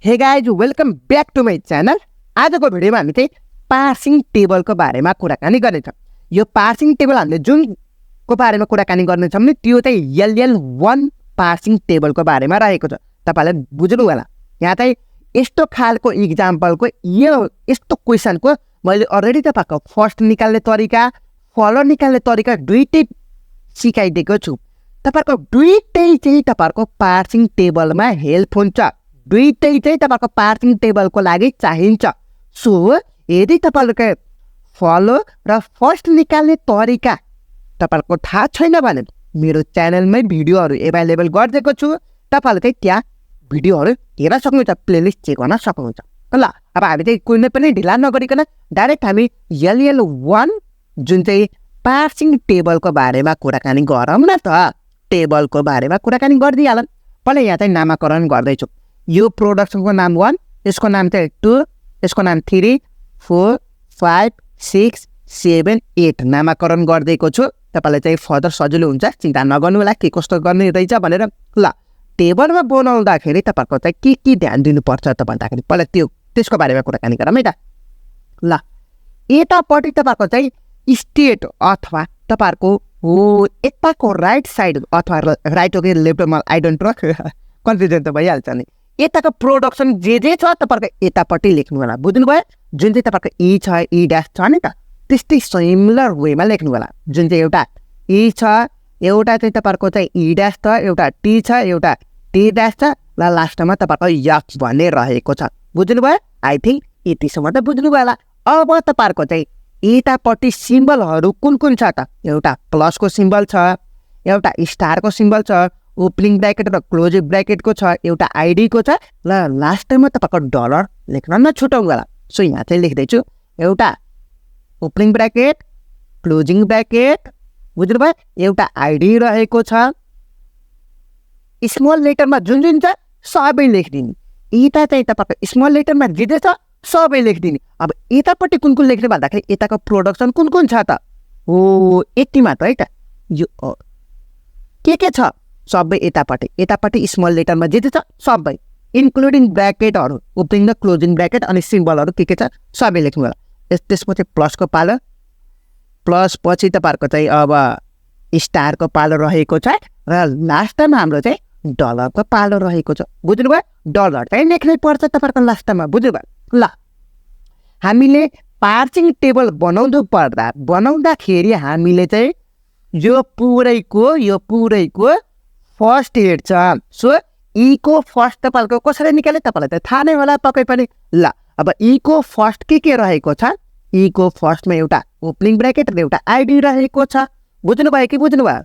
हे guys welcome back to my channel. आजको भिडियोमा हामी चाहिँ पार्सिङ टेबलको बारेमा कुराकानी गर्नेछौँ। यो पार्सिङ टेबल हामीले जुनको बारेमा कुराकानी गर्नेछौँ नि त्यो चाहिँ LL1 पार्सिङ टेबलको बारेमा रहेको छ। तपाईँलाई बुझ्नु होला, यहाँ चाहिँ यस्तो खालको इक्जाम्पलको यस्तो क्वेसनको मैले अलरेडी तपाईँको फर्स्ट निकाल्ने तरिका, फलो निकाल्ने तरिका दुईटै सिकाइदिएको छु। तपाईँको दुईटै चाहिँ तपाईँको पार्सिङ टेबलमा हेल्प हुन्छ, दुईटै चाहिँ तपाईँको पार्सिङ टेबलको लागि चाहिन्छ। सो यदि तपाईँहरूको फलो र फर्स्ट निकाल्ने तरिका तपाईँहरूको थाहा छैन भने मेरो च्यानलमै भिडियोहरू एभाइलेबल गरिदिएको छु। तपाईँहरूले चाहिँ त्यहाँ भिडियोहरू हेर्न सक्नुहुन्छ, प्लेलिस्ट चेक गर्न सक्नुहुन्छ। ल अब हामी चाहिँ कुनै पनि ढिला नगरिकन डाइरेक्ट हामी LL1 जुन चाहिँ पार्सिङ टेबलको बारेमा कुराकानी गरौँ न त। टेबलको बारेमा कुराकानी गरिदिइहालौँ। पहिला यहाँ चाहिँ नामाकरण गर्दैछु। यो प्रोडक्सनको नाम 1, यसको नाम चाहिँ 2, यसको नाम 3, 4, 5, 6, 7, 8 नामाकरण गरिदिएको छु। तपाईँलाई चाहिँ फर्दर सजिलो हुन्छ, चिन्ता नगर्नु होला के कस्तो गर्ने रहेछ भनेर। ल टेबलमा बनाउँदाखेरि तपाईँहरूको चाहिँ के ध्यान दिनुपर्छ त भन्दाखेरि पहिला त्यसको बारेमा कुराकानी गरौँ है त। ल यतापट्टि तपाईँहरूको चाहिँ स्टेट अथवा तपाईँहरूको यताको राइट साइड अथवा राइट हो कि लेफ्टमा आई डोन्ट नो, कन्फ्युजन त भइहाल्छ नि। यताको प्रोडक्सन जे छ तपाईँहरूको यतापट्टि लेख्नु होला, बुझ्नुभयो। जुन चाहिँ तपाईँहरूको ई छ, ई ड्यास छ नि त, त्यस्तै सिमिलर वेमा लेख्नु होला। जुन चाहिँ एउटा ई छ, एउटा चाहिँ तपाईँहरूको चाहिँ ई ड्यास छ, एउटा टी छ, एउटा टी ड्यास छ, र लास्टमा तपाईँहरूको यक्स भन्ने रहेको छ। बुझ्नुभयो? आई थिङ्क यतिसम्म त बुझ्नुभयो होला। अब तपाईँहरूको चाहिँ यतापट्टि सिम्बलहरू कुन कुन छ त? एउटा प्लसको सिम्बल छ, एउटा स्टारको सिम्बल छ, ओपनिङ ब्र्याकेट र क्लोजिङ ब्र्याकेटको छ, एउटा आइडीको छ, र लास्टमा तपाईँको डलर लेख्न नछुटाउनु होला। सो यहाँ चाहिँ लेख्दैछु एउटा ओपनिङ ब्र्याकेट, क्लोजिङ ब्र्याकेट, बुझ्नुभयो, एउटा आइडी रहेको छ। स्मल लेटरमा जुन जुन छ सबै लेखिदिने। यता चाहिँ तपाईँको स्मल लेटरमा जे जे छ सबै लेखिदिने। अब यतापट्टि कुन कुन लेख्ने भन्दाखेरि यताको प्रोडक्सन कुन कुन छ त? हो यति मात्र है त। यो के छ सबै यतापट्टि स्मल लेटरमा जे छ सबै इन्क्लुडिङ ब्र्याकेटहरू, ओपनिङ र क्लोजिङ ब्र्याकेट अनि सिम्बलहरू के छ सबै लेख्नु होला। त्यसपछि प्लसको पालो, प्लस पछि तपाईँहरूको चाहिँ अब स्टारको पालो रहेको छ, र लास्टमा हाम्रो चाहिँ डलरको पालो रहेको छ। बुझ्नुभयो? डलर चाहिँ लेख्नै पर्छ तपाईँहरूको लास्टमा, बुझ्नुभयो? ल हामीले पार्सिङ टेबल बनाउँदाखेरि हामीले चाहिँ यो पुरैको फर्स्ट हेड छ। सो ई को फर्स्ट तपाईँको कसरी निकाल्ने तपाईँलाई त थाहा नै होला पक्कै पनि। ल अब ई को फर्स्ट के रहेको छ? ई को फर्स्टमा एउटा ओपनिङ ब्र्याकेट र एउटा आइडी रहेको छ। बुझ्नुभयो कि बुझ्नुभयो?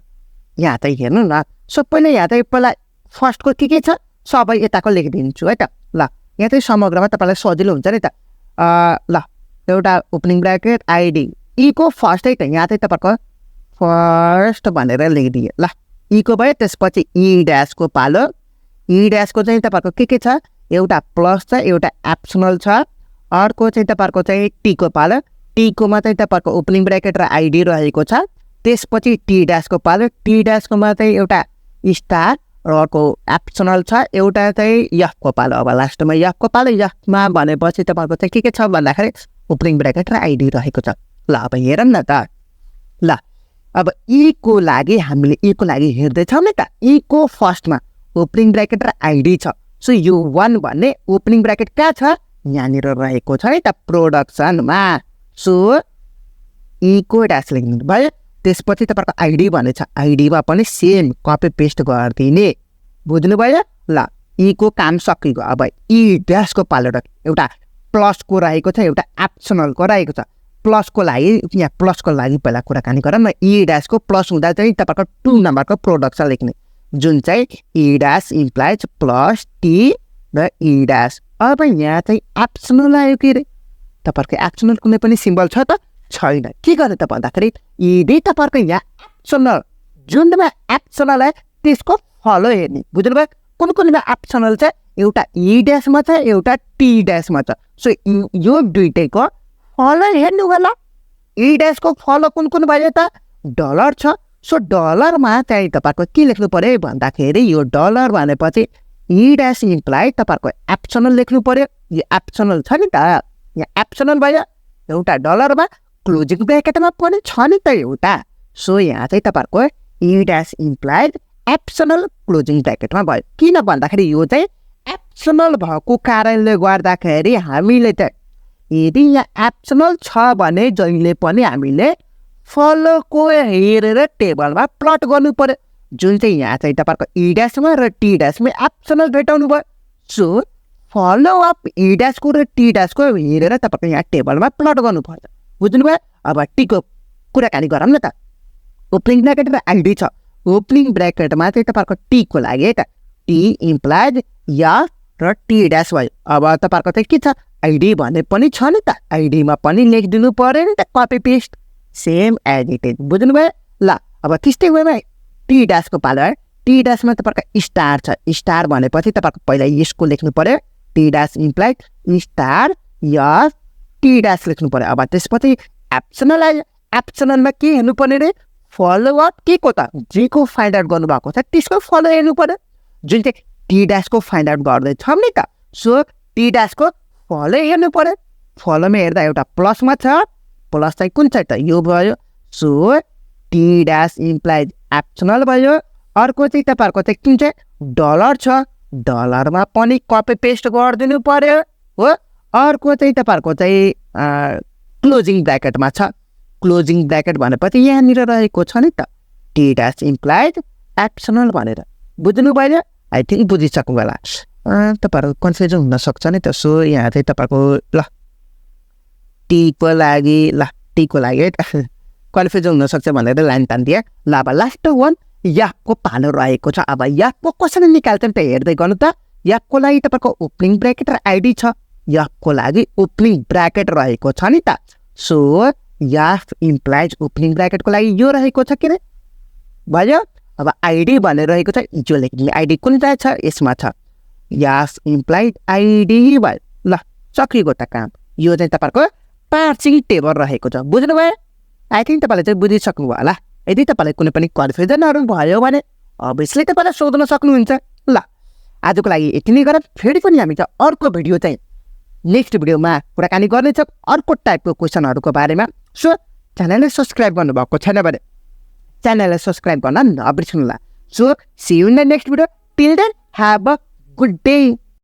यहाँ चाहिँ हेर्नु न, सबैले यहाँ चाहिँ पहिला फर्स्टको के छ सबै यताको लेखिदिन्छु है त। ल यहाँ चाहिँ समग्रमा तपाईँलाई सजिलो हुन्छ नि त। ल एउटा ओपनिङ ब्र्याकेट आइडी ई को फर्स्ट है त, यहाँ चाहिँ तपाईँको फर्स्ट भनेर लेखिदिएँ। ल ई को भयो, त्यसपछि ई ड्यासको पालो। ई ड्यासको चाहिँ तपाईँहरूको के छ? एउटा प्लस छ, एउटा एप्सनल छ, अर्को चाहिँ तपाईँहरूको चाहिँ टीको पालो। टीकोमा चाहिँ तपाईँहरूको ओपनिङ ब्र्याकेट र आइडी रहेको छ। त्यसपछि टी ड्यासको पालो, टी ड्यासकोमा चाहिँ एउटा स्टार र अर्को एप्सनल छ, एउटा चाहिँ यफको पालो। अब लास्टमा यफको पालो, यफमा भनेपछि तपाईँहरूको चाहिँ के छ भन्दाखेरि ओपनिङ ब्र्याकेट र आइडी रहेको छ। ल अब हेरौँ न त। ल अब ई को लागि हामीले हेर्दैछौँ नि त। ई को फर्स्टमा ओपनिङ ब्र्याकेट र आइडी छ। सो यो 1 भन्ने ओपनिङ ब्र्याकेट कहाँ छ? यहाँनिर रहेको छ है त प्रोडक्सनमा। सो ई को ड्यास लेख्नु भयो। त्यसपछि तपाईँको आइडी भन्ने छ, आइडीमा पनि सेम कपी पेस्ट गरिदिने। बुझ्नुभयो? ल ई को काम सकियो। अब ई ड्यासको पालो एउटा प्लसको रहेको छ, एउटा एप्सनलको रहेको छ। प्लसको लागि पहिला कुराकानी गरौँ न। ई ड्यासको प्लस हुँदा चाहिँ तपाईँको 2 नम्बरको प्रोडक्सन लेख्ने, जुन चाहिँ ई ड्यास इम्प्लाइज प्लस टी र ई ड्यास। अब यहाँ चाहिँ एप्सनल आयो के अरे? तपाईँहरूको एप्सनल कुनै पनि सिम्बल छ त? छैन। के गर्ने त भन्दाखेरि यदि तपाईँहरूको यहाँ एप्सनल जुनमा एप्सनल आयो त्यसको फलो हेर्ने। बुझ्नुभयो? कुन कुनमा एप्सनल छ? एउटा ई ड्यासमा छ, एउटा टी ड्यासमा छ। सो यो दुइटैको फलो हेर्नु होला। ई ड्यासको फलो कुन कुन भयो त? डलर छ। सो डलरमा चाहिँ तपाईँको के लेख्नु पर्यो भन्दाखेरि यो डलर भनेपछि ई ड्यास इम्प्लाइड तपाईँहरूको एप्सनल लेख्नु पर्यो। यो एप्सनल छ नि त, यहाँ एप्सनल भयो एउटा डलरमा, क्लोजिङ ब्र्याकेटमा पनि छ नि त एउटा। सो यहाँ चाहिँ तपाईँहरूको ई ड्यास इम्प्लाइड एप्सनल क्लोजिङ ब्र्याकेटमा भयो। किन भन्दाखेरि यो चाहिँ एप्सनल भएको कारणले गर्दाखेरि हामीले चाहिँ यदि यहाँ एप्सनल छ भने जहिले पनि हामीले फलोको हेरेर टेबलमा प्लट गर्नु पर्यो, जुन चाहिँ यहाँ चाहिँ तपाईँहरूको ई ड्यासमा र टी ड्यासमा एप्सनल भेटाउनु भयो। सो फलो अफ ई ड्यासको र टी ड्यासको हेरेर तपाईँको यहाँ टेबलमा प्लट गर्नुपर्छ। बुझ्नुभयो? अब टीको कुराकानी गरौँ न त। ओपनिङ ब्र्याकेट र आइडी छ। ओपनिङ ब्र्याकेटमा चाहिँ तपाईँहरूको टीको लागि है त, टी इम्प्लाइज यस र टी ड्यास भयो। अब तपाईँहरूको चाहिँ के छ, आइडी भने पनि छ नि त, आइडीमा पनि लेखिदिनु पऱ्यो नि त, copy paste same as it is. बुझ्नुभयो? ल अब त्यस्तै वेमा टी ड्यासको पालो है। टी ड्यासमा तपाईँहरूको स्टार छ। स्टार भनेपछि तपाईँहरूको पहिला यसको लेख्नु पऱ्यो, टी ड्यास इम्प्लाइड स्टार यस टी ड्यास लेख्नु पऱ्यो। अब त्यसपछि एप्सनल आयो। एप्सनलमा के हेर्नु पर्ने रे, फलो अप के को त, जे को फाइन्ड आउट गर्नुभएको छ त्यसको फलो हेर्नु पऱ्यो, जुन चाहिँ टी ड्यासको फाइन्ड आउट गर्दैछौँ नि त। सो टी ड्यासको फलो हेर्नु पऱ्यो। फलोमा हेर्दा एउटा प्लसमा छ, प्लस चाहिँ कुन छ त, यो भयो। सो टी ड्यास इम्प्लाइज एप्सनल भयो। अर्को चाहिँ तपाईँहरूको चाहिँ कुन चाहिँ डलर छ, डलरमा पनि कपी पेस्ट गरिदिनु पऱ्यो हो। अर्को चाहिँ तपाईँहरूको चाहिँ क्लोजिङ ब्र्याकेटमा छ। क्लोजिङ ब्र्याकेट भनेपछि यहाँनिर रहेको छ नि त, टी ड्यास इम्प्लाइज एप्सनल भनेर। बुझ्नु भयो? आई थिङ्क बुझिसक्नु होला। तपाईँहरूको कन्फ्युजन हुनसक्छ नि त। सो यहाँ चाहिँ तपाईँहरूको ल टीको लागि है कन्फ्युजन हुनसक्छ भनेर लाइन तानिदिएँ। ल अब लास्ट वान यापको पालो रहेको छ। अब यापको कसरी निकाल्छ त हेर्दै गर्नु त। यापको लागि तपाईँको ओपनिङ ब्र्याकेट र आइडी छ। यापको लागि ओपनिङ ब्र्याकेट रहेको छ नि त। सो याफ इम्प्लाइज ओपनिङ ब्र्याकेटको लागि यो रहेको छ के अरे भयो। अब आइडी भनेर रहेको छ, जो लेख्ने आइडी कुन चाहिँ छ, यसमा छ याफ इम्प्लाइड आइडी भयो। ल सकिएको त काम। यो चाहिँ तपाईँहरूको पार्सिङ टेबल रहेको छ। बुझ्नुभयो? आई थिङ्क तपाईँले चाहिँ बुझिसक्नु भयो होला। यदि तपाईँलाई कुनै पनि कन्फ्युजनहरू भयो भने अभियसली तपाईँलाई सोध्न सक्नुहुन्छ। ल आजको लागि यति नै गरौँ। फेरि पनि हामी चाहिँ अर्को भिडियो चाहिँ नेक्स्ट भिडियोमा कुराकानी गर्नेछौँ अर्को टाइपको क्वेसनहरूको बारेमा। सो च्यानललाई सब्सक्राइब गर्नुभएको छैन भने च्यानललाई सब्सक्राइब गर्न नबिर्सनु होला। So see you in the next video. Till then have a good day.